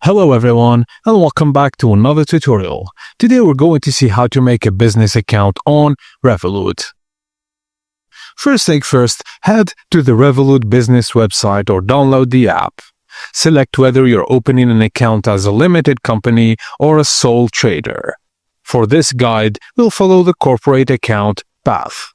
Hello everyone and welcome back to another tutorial. Today we're going to see how to make a business account on Revolut. First thing first, head to the Revolut Business website or download the app. Select whether you're opening an account as a limited company or a sole trader. For this guide, we'll follow the corporate account path.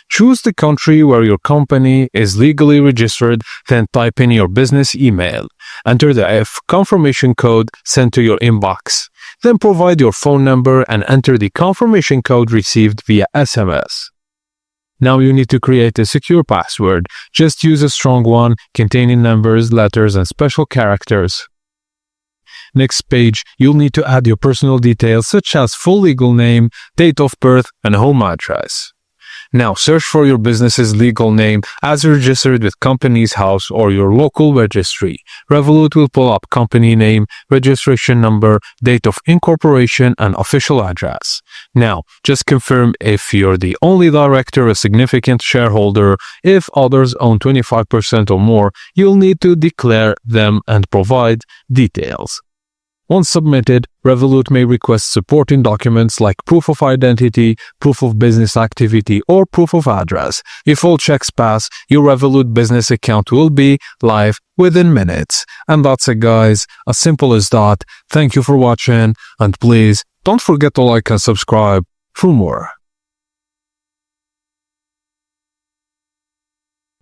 Choose the country where your company is legally registered, then type in your business email. Enter the confirmation code sent to your inbox. Then provide your phone number and enter the confirmation code received via SMS. Now you need to create a secure password. Just use a strong one containing numbers, letters, and special characters. Next page, you'll need to add your personal details such as full legal name, date of birth, and home address. Now search for your business's legal name as registered with Companies House or your local registry. Revolut will pull up company name, registration number, date of incorporation, and official address. Now, just confirm if you're the only director or significant shareholder. If others own 25% or more, you'll need to declare them and provide details. Once submitted, Revolut may request supporting documents like proof of identity, proof of business activity, or proof of address. If all checks pass, your Revolut business account will be live within minutes. And that's it, guys. As simple as that. Thank you for watching, and please don't forget to like and subscribe for more.